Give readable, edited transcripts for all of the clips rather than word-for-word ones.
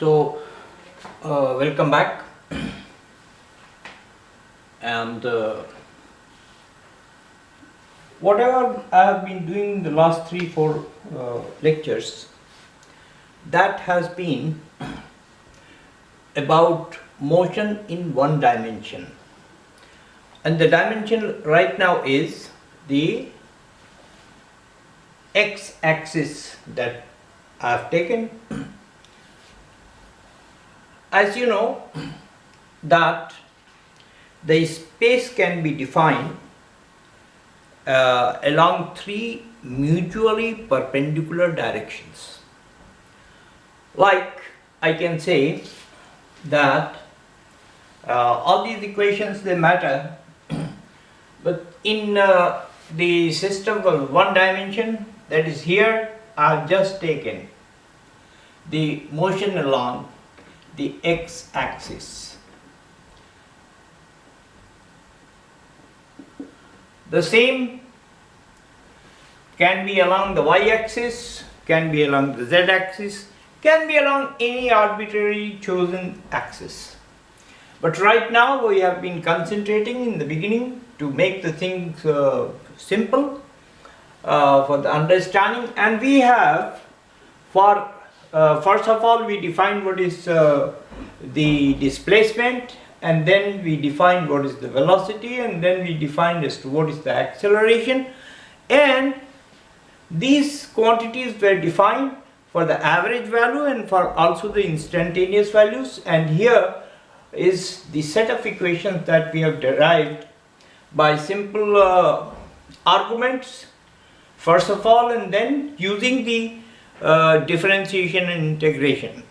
So, welcome back. And whatever I have been doing in the last 3-4 lectures, that has been about motion in one dimension. And the dimension right now is the x-axis that I have taken. As you know, that the space can be defined along 3 mutually perpendicular directions. Like I can say that all these equations, they matter, but in the system of one dimension, that is here, I have just taken the motion along the x-axis. The same can be along the y-axis, can be along the z-axis, can be along any arbitrarily chosen axis. But right now we have been concentrating in the beginning to make the things simple for the understanding, and we have first of all we defined what is the displacement, and then we defined what is the velocity, and then we defined as to what is the acceleration, and these quantities were defined for the average value and for also the instantaneous values. And here is the set of equations that we have derived by simple arguments first of all, and then using the differentiation and integration.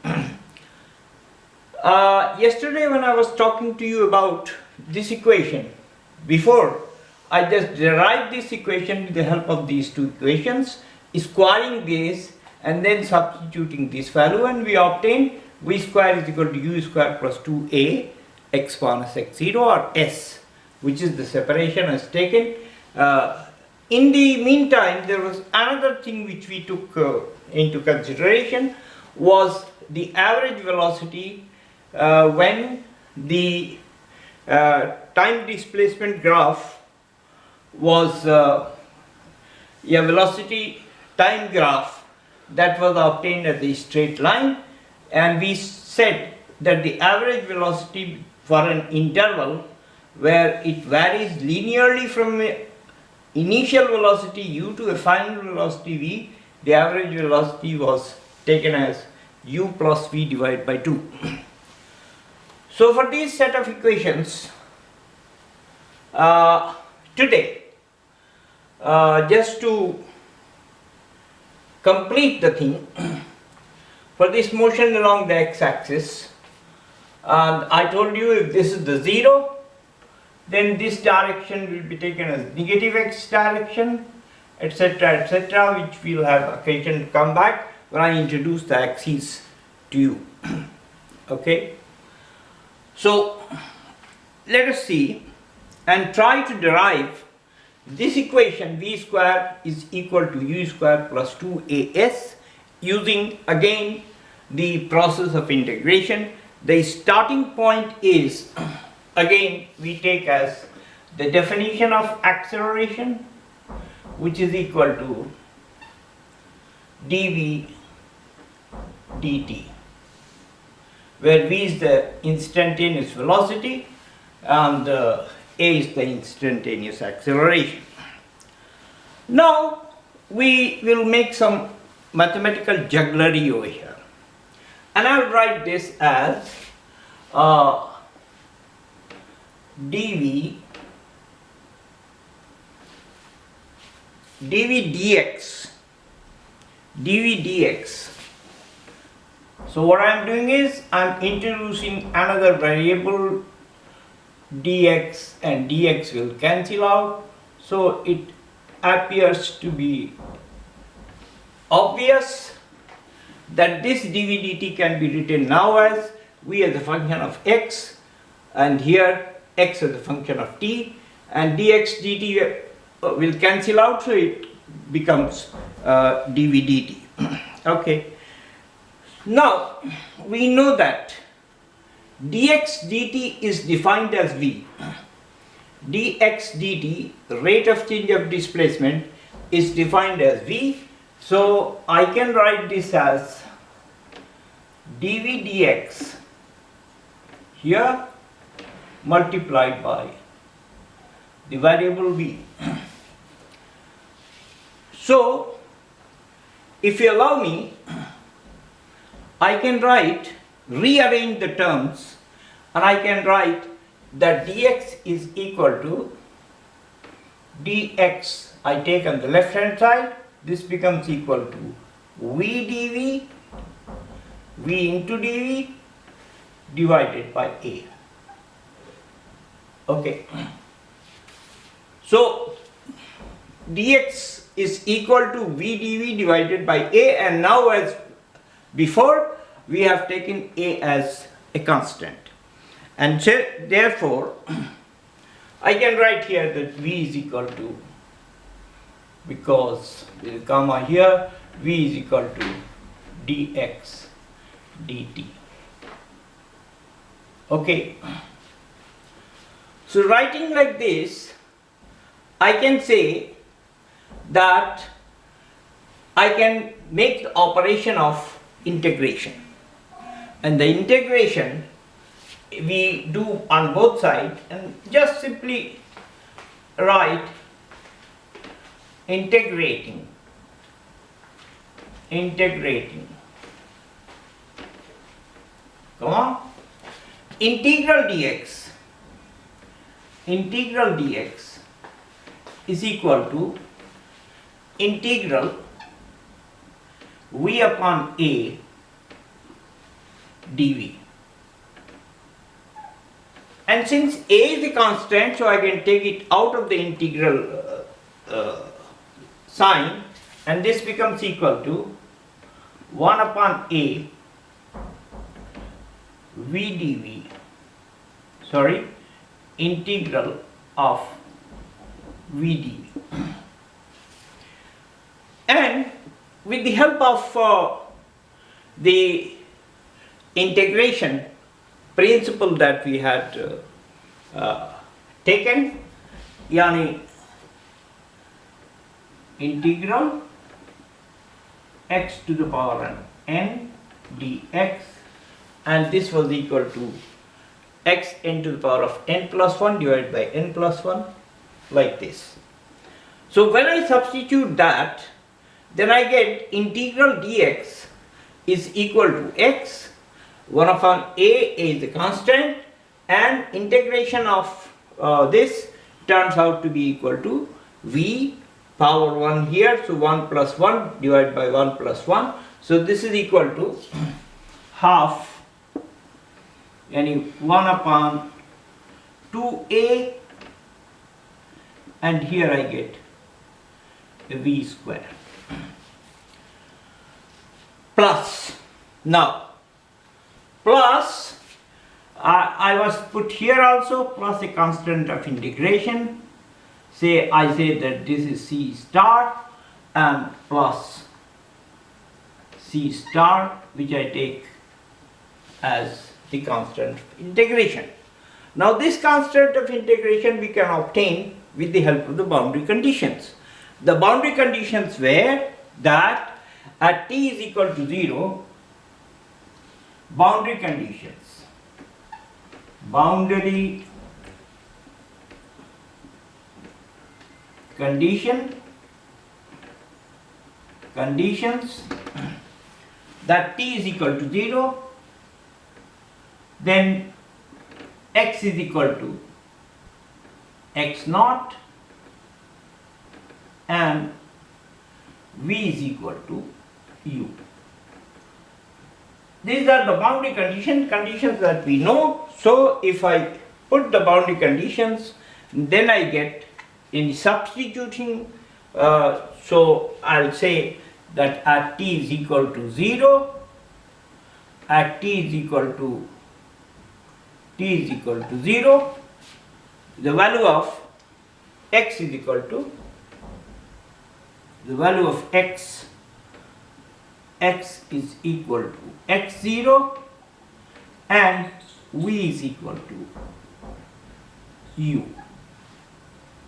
Yesterday when I was talking to you about this equation, before I just derived this equation with the help of these 2 equations, squaring this and then substituting this value, and we obtained v square is equal to u square plus 2a x minus x0, or s, which is the separation as taken. In the meantime, there was another thing which we took into consideration, was the average velocity when the time displacement graph was a velocity time graph that was obtained as a straight line, and we said that the average velocity for an interval where it varies linearly from initial velocity u to a final velocity v, the average velocity was taken as u plus v divided by 2. So for this set of equations, today, just to complete the thing, for this motion along the x-axis, and I told you if this is the 0, then this direction will be taken as negative x direction, etc., which we will have occasion to come back when I introduce the axes to you. Okay, so let us see and try to derive this equation v square is equal to u square plus 2as using again the process of integration. The starting point is, again we take as the definition of acceleration, which is equal to dv dt, where v is the instantaneous velocity and a is the instantaneous acceleration. Now we will make some mathematical jugglery over here, and I will write this as dv dx. So what I am doing is I am introducing another variable dx, and dx will cancel out, so it appears to be obvious that this dv dt can be written now as v as a function of x, and here x as a function of t, and dx dt will cancel out, so it becomes dv dt. Okay, Now we know that dx dt is defined as v. Dx dt, rate of change of displacement, is defined as v. So I can write this as dv dx here multiplied by the variable v. So if you allow me, I can rearrange the terms, and I can write that dx is equal to dx, I take on the left hand side, this becomes equal to v dv, v into dv divided by a. Okay. So dx is equal to v dv divided by a, and now as before we have taken a as a constant, and so therefore I can write here that v is equal to, because with a comma here, v is equal to dx dt. Okay. So writing like this, I can say that I can make the operation of integration, and the integration we do on both sides, and just simply write integrating. Come on. Integral dx is equal to integral v upon a dv. And since a is a constant, so I can take it out of the integral sign, and this becomes equal to 1 upon a v dv, integral of v dv. And with the help of the integration principle that we had taken, yani integral x to the power n dx, and this was equal to x n to the power of n plus 1 divided by n plus 1, like this. So when I substitute that, then I get integral dx is equal to x, 1 upon a is the constant, and integration of this turns out to be equal to v power 1 here, so 1 plus 1 divided by 1 plus 1. So this is equal to half, yani 1 upon 2a, and here I get a v square plus. Now plus I was put here also plus a constant of integration. I say that this is c star and plus c star, which I take as the constant of integration. Now this constant of integration we can obtain with the help of the boundary conditions. The boundary conditions were that at t is equal to 0, boundary conditions that t is equal to 0, then x is equal to x naught and v is equal to u. These are the boundary conditions that we know. So if I put the boundary conditions, then I get, in substituting, so I'll say that at t is equal to 0, at t is equal to 0, the value of x is equal to, the value of x x is equal to x0 and v is equal to u.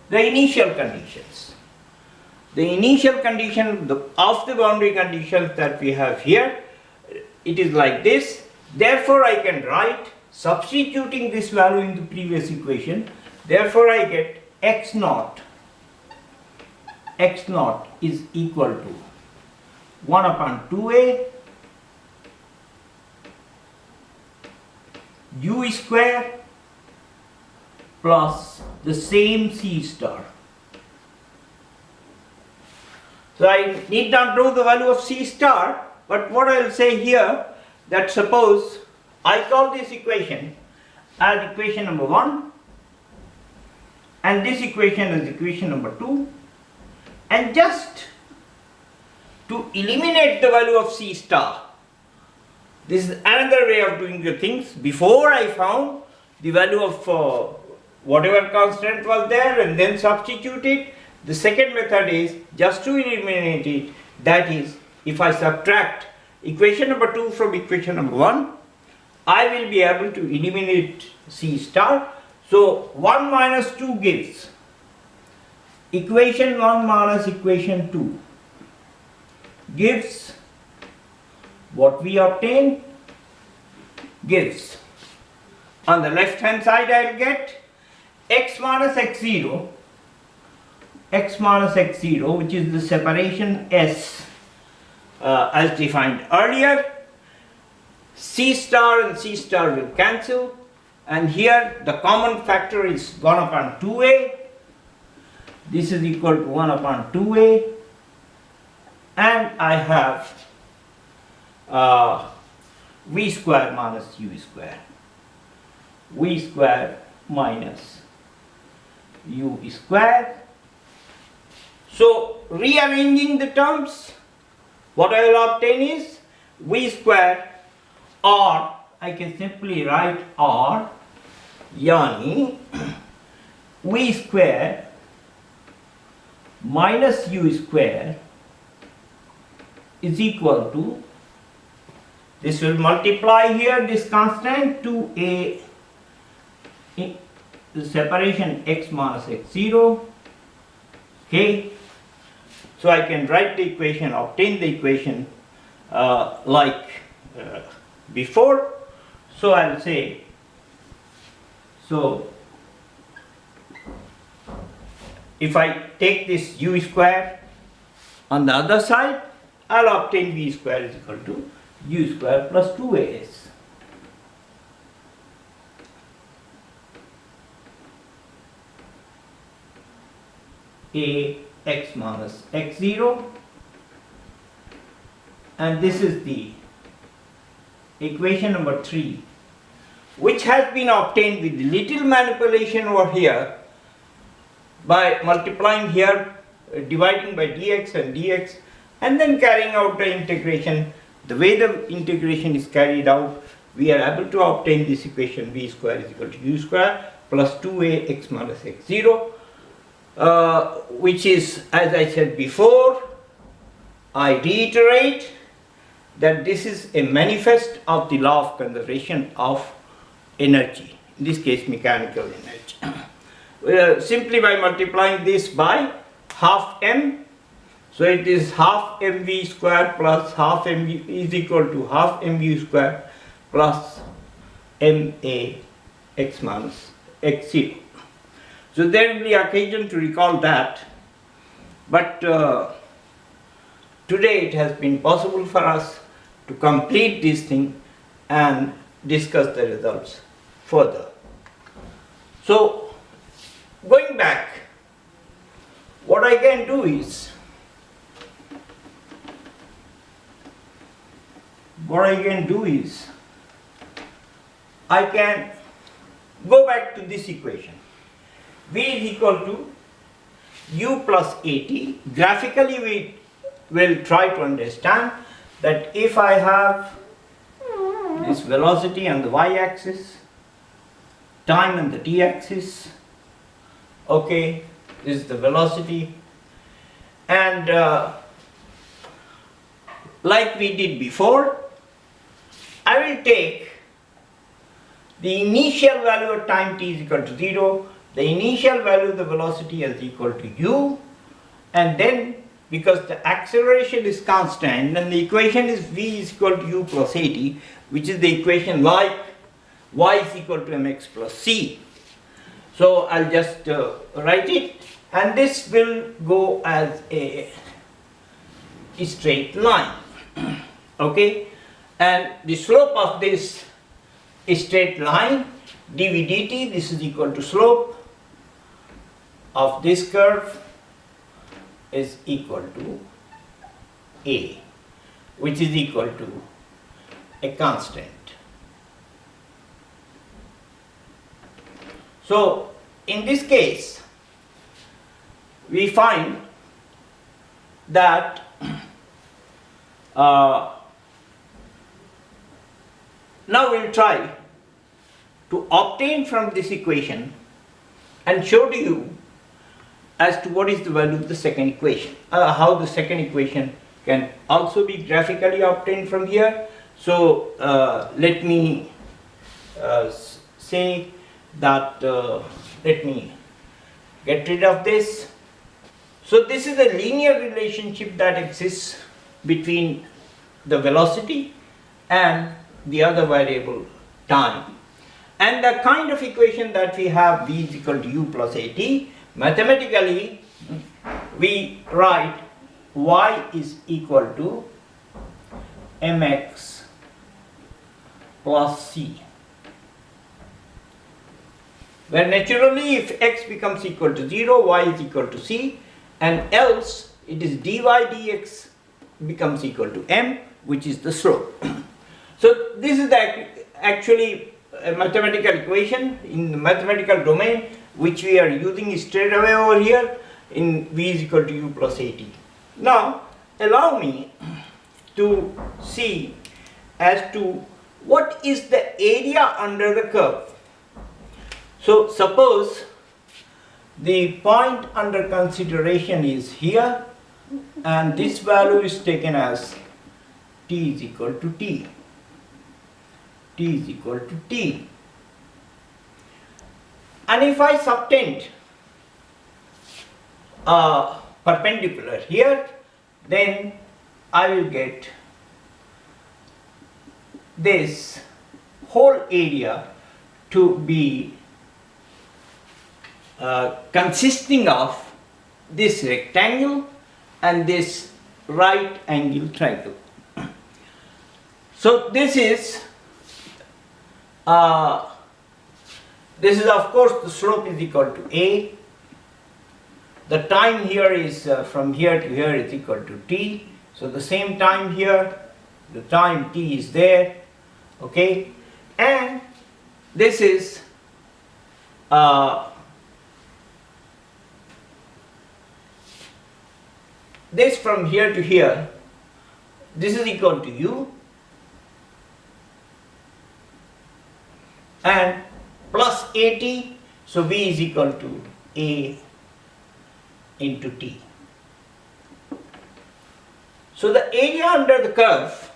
The initial conditions. The initial condition of the boundary conditions that we have here, it is like this. Therefore, I can write, substituting this value in the previous equation, therefore I get x naught is equal to 1 upon 2a u square plus the same c star. So I need not know the value of c star, but what I will say here, that suppose I call this equation as equation number 1 and this equation as equation number 2, and just to eliminate the value of c star, this is another way of doing the things. Before I found the value of whatever constant was there and then substitute it. The second method is just to eliminate it, that is, if I subtract equation number 2 from equation number 1, I will be able to eliminate c star. So 1 minus 2 gives equation 1 minus equation 2 gives what we obtain, gives on the left hand side I will get x minus x0, which is the separation S as defined earlier. C star and C star will cancel, and here the common factor is 1 upon 2a. This is equal to 1 upon 2a, and I have v square minus u square, v square minus u square. So rearranging the terms, what I will obtain is v square, or I can simply write r, yani v square minus u square is equal to, this will multiply here this constant to a, the separation x minus x0. Okay, so I can write the equation, obtain the equation like before. So I will say, so if I take this u square on the other side, I will obtain v square is equal to u square plus 2as. A x minus x0, and this is the equation number 3, which has been obtained with little manipulation over here by multiplying here, dividing by dx and dx, and then carrying out the integration. The way the integration is carried out, we are able to obtain this equation v square is equal to u square plus 2a x minus x0. Which is, as I said before, I reiterate that this is a manifest of the law of conservation of energy, in this case mechanical energy. Simply by multiplying this by half m, so it is half mv square plus half mv is equal to half mv square plus ma x minus x0. So there will be occasion to recall that, but today it has been possible for us to complete this thing and discuss the results further. So going back, what I can do is, I can go back to this equation. V is equal to u plus at. Graphically we will try to understand that if I have this velocity on the y-axis, time on the t-axis, okay, this is the velocity, and like we did before, I will take the initial value at time t is equal to 0, the initial value of the velocity is equal to u, and then because the acceleration is constant and the equation is v is equal to u plus at, which is the equation like y is equal to mx plus c. So I'll just write it, and this will go as a straight line. Okay, and the slope of this straight line dv dt, this is equal to slope of this curve is equal to a, which is equal to a constant. So in this case we find that now we'll try to obtain from this equation and show to you as to what is the value of the second equation, how the second equation can also be graphically obtained from here. So let me say that, let me get rid of this. So this is a linear relationship that exists between the velocity and the other variable time, and the kind of equation that we have v is equal to u plus at, mathematically we write y is equal to mx plus c, where naturally if x becomes equal to 0, y is equal to c, and else it is dy dx becomes equal to m, which is the slope. So this is actually a mathematical equation in the mathematical domain which we are using straight away over here in v is equal to u plus at. Now allow me to see as to what is the area under the curve. So suppose the point under consideration is here, and this value is taken as t is equal to t. T is equal to t. And if I subtend a perpendicular here, then I will get this whole area to be consisting of this rectangle and this right angle triangle. So this is of course the slope is equal to a. The time here is from here to here is equal to t. So the same time here, the time t is there, okay, and this is this from here to here, this is equal to u, and plus at, so v is equal to a into t. So the area under the curve,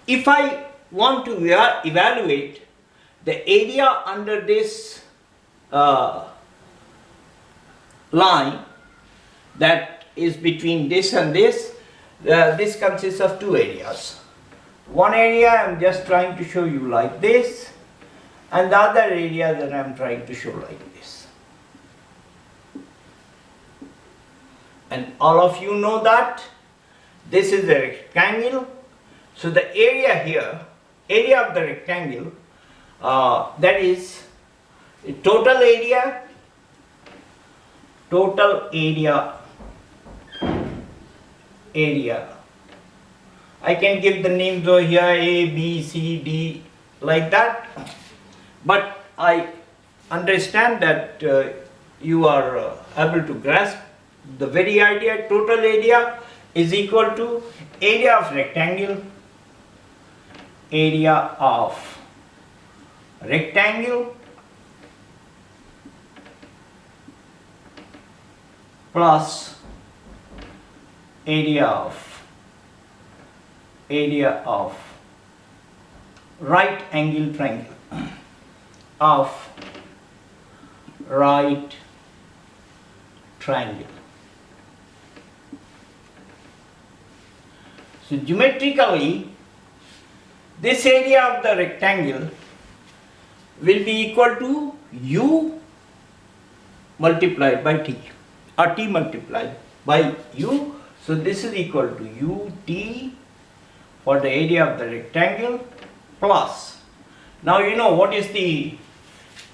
if I want to evaluate the area under this line that is between this and this, this consists of two areas. One area I am just trying to show you like this, and the other area that I am trying to show like this. And all of you know that this is a rectangle. So the area here, area of the rectangle, that is total area I can give the names over here, A, B, C, D, like that, but I understand that you are able to grasp the very idea. Total area is equal to area of rectangle plus area of area of right angle triangle of right triangle. So geometrically, this area of the rectangle will be equal to u multiplied by t, or t multiplied by u. So this is equal to ut for the area of the rectangle plus. Now you know what is the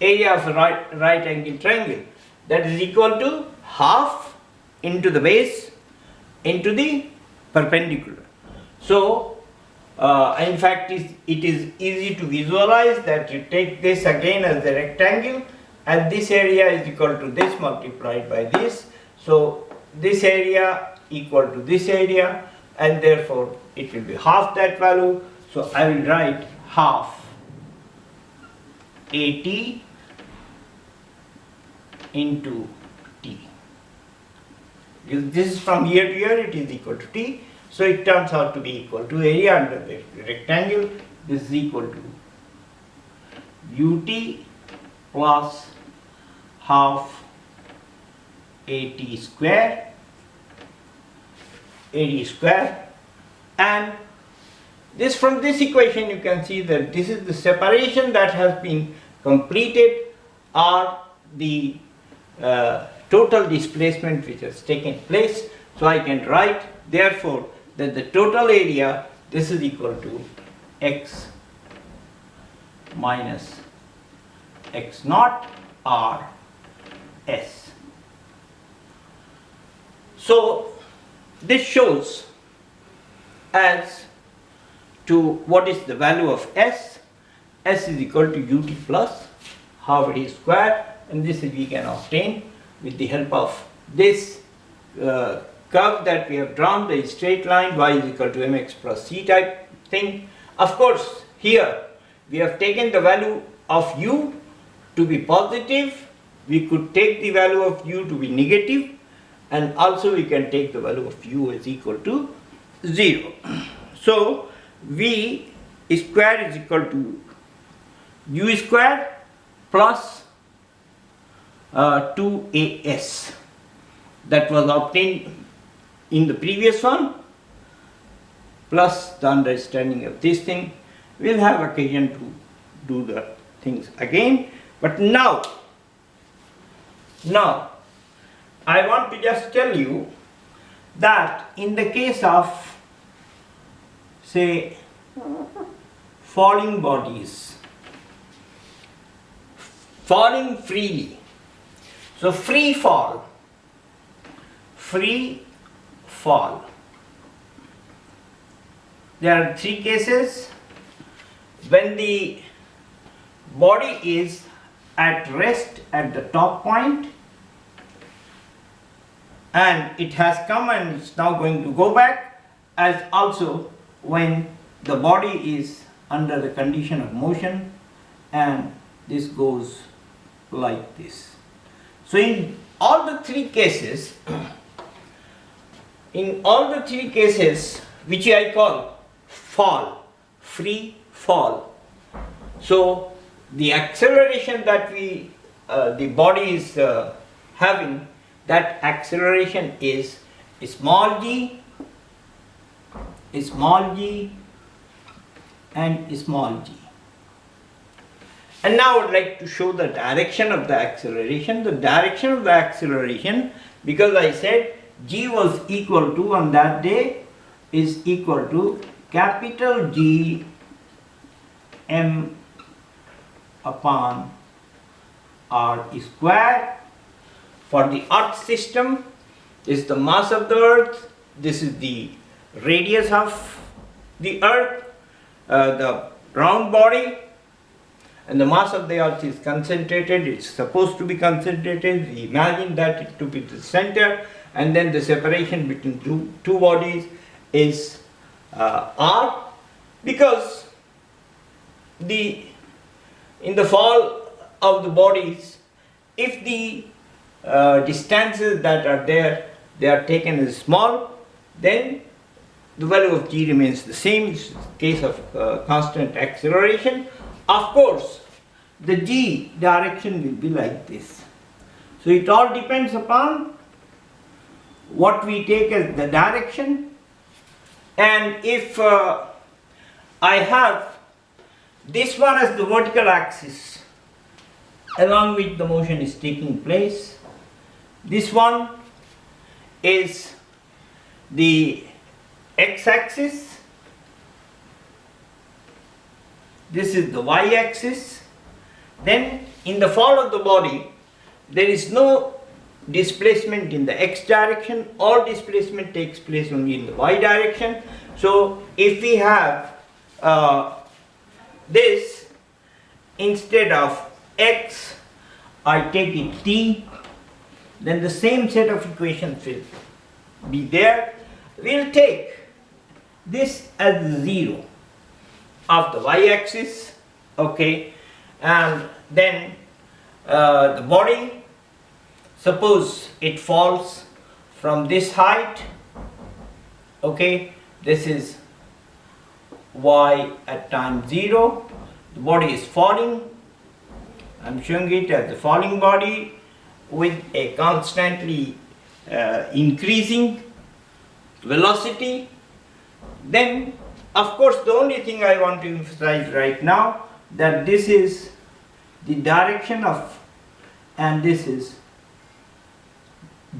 area of a right angle triangle. That is equal to half into the base into the perpendicular. So in fact it is easy to visualize that you take this again as the rectangle, and this area is equal to this multiplied by this. So this area equal to this area, and therefore it will be half that value. So I will write half AT into T. Because this is from here to here, it is equal to T. So it turns out to be equal to area under the rectangle. This is equal to UT plus half AT square, AD square, and this, from this equation you can see that this is the separation that has been completed, or the total displacement which has taken place. So I can write therefore that the total area, this is equal to x minus x naught r s. So this shows as to what is the value of s. S is equal to ut plus half a t square, and this we can obtain with the help of this curve that we have drawn, the straight line y is equal to mx plus c type thing. Of course, here we have taken the value of u to be positive. We could take the value of u to be negative, and also we can take the value of u is equal to 0. So v square is equal to u square plus 2as that was obtained in the previous one, plus the understanding of this thing. We'll have occasion to do the things again, but now I want to just tell you that in the case of, say, falling bodies, falling freely, so free fall, there are three cases. When the body is at rest at the top point and it has come and it's now going to go back, as also when the body is under the condition of motion and this goes like this. So in all the three cases, which I call fall, free fall, so the acceleration that the body is having, that acceleration is small g, and small g. And now I would like to show the direction of the acceleration. The direction of the acceleration, because I said g was equal to, on that day, is equal to capital G m upon r square. For the earth system, this is the mass of the earth, this is the radius of the earth, the round body, and the mass of the earth is concentrated, it's supposed to be concentrated. We imagine that it to be the center, and then the separation between two bodies is r, because in the fall of the bodies, if the distances that are there, they are taken as small, then the value of g remains the same. It's case of constant acceleration. Of course, the g direction will be like this. So it all depends upon what we take as the direction. And if I have this one as the vertical axis along which the motion is taking place, this one is the x-axis, this is the y-axis, then in the fall of the body there is no displacement in the x direction, all displacement takes place only in the y direction. So if we have this, instead of x I take it t, then the same set of equations will be there. We'll take this as 0 of the y-axis, okay, and then the body, suppose it falls from this height, okay, this is y at time 0, the body is falling. I'm showing it as the falling body with a constantly increasing velocity. Then of course the only thing I want to emphasize right now, that this is the direction of, and this is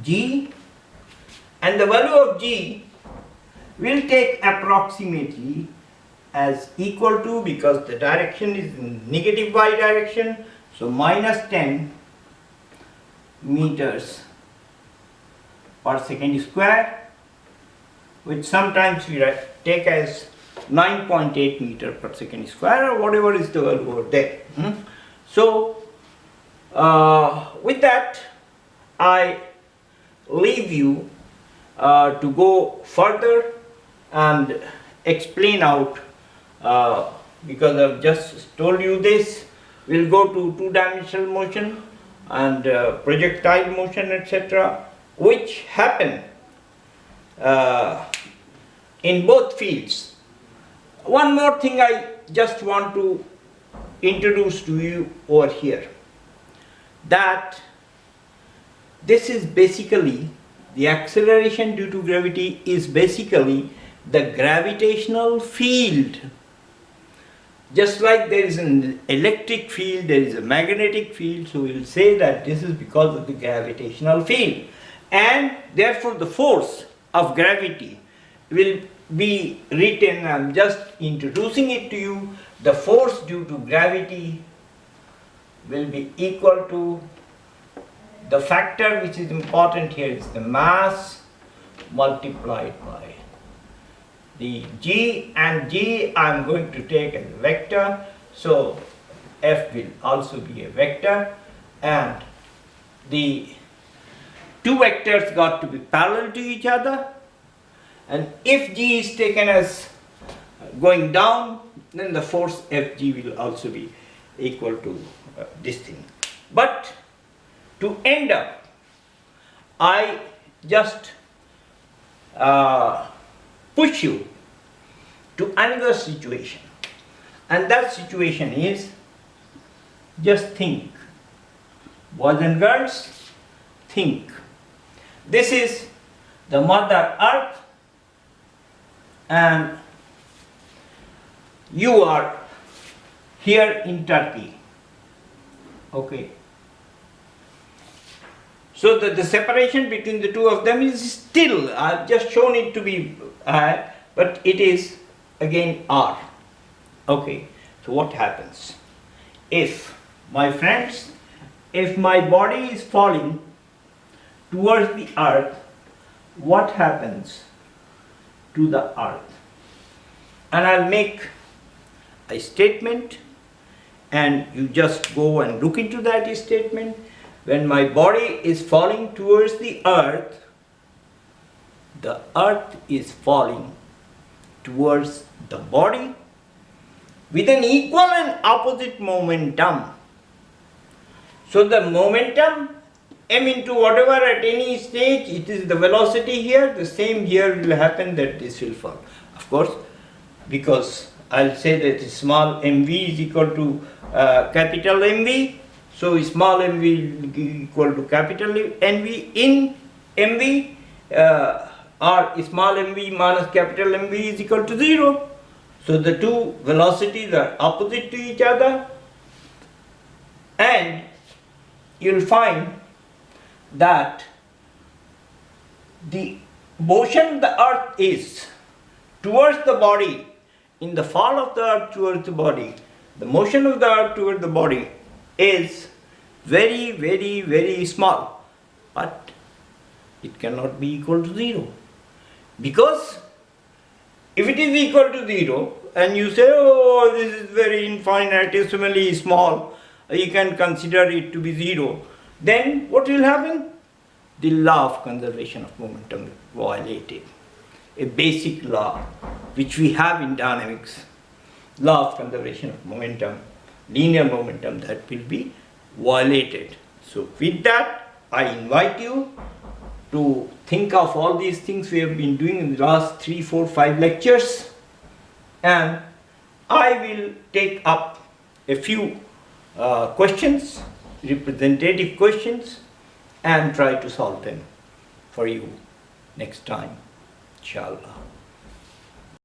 g, and the value of g will take approximately as equal to, because the direction is in negative y direction, so minus 10 meters per second square, which sometimes we take as 9.8 meter per second square, or whatever is the value over there. So with that I leave you to go further and explain out, because I've just told you this. We'll go to two-dimensional motion and projectile motion, etc., which happen in both fields. One more thing I just want to introduce to you over here, that this is basically, the acceleration due to gravity is basically the gravitational field. Just like there is an electric field, there is a magnetic field, so we will say that this is because of the gravitational field, and therefore the force of gravity will be written. I'm just introducing it to you. The force due to gravity will be equal to, the factor which is important here is the mass multiplied by the g, and g I am going to take as a vector, so f will also be a vector, and the two vectors got to be parallel to each other, and if g is taken as going down, then the force Fg will also be equal to this thing. But to end up, I just push you to another situation, and that situation is, just think, boys and girls, think. This is the Mother Earth, and you are here in Turkey, okay. So that the separation between the two of them is still, I've just shown it to be, but it is again r, okay. So what happens? If, my friends, if my body is falling towards the earth, what happens to the earth? And I'll make a statement, and you just go and look into that statement. When my body is falling towards the earth is falling towards the body with an equal and opposite momentum. So the momentum m into whatever at any stage, it is the velocity here, the same here will happen, that this will fall. Of course, because I'll say that small mv is equal to capital MV, so small mv will be equal to capital NV in mv, or small mv minus capital MV is equal to 0. So the two velocities are opposite to each other, and you'll find that the motion of the earth is towards the body, in the fall of the earth towards the body, the motion of the earth towards the body is very, very, very small, but it cannot be equal to 0. Because if it is equal to 0 and you say, oh, this is very infinitesimally small, you can consider it to be 0, then what will happen? The law of conservation of momentum violated. A basic law which we have in dynamics, law of conservation of momentum, linear momentum, that will be violated. So with that, I invite you to think of all these things we have been doing in the last 3, 4, 5 lectures, and I will take up a few questions, representative questions, and try to solve them for you next time, inshallah.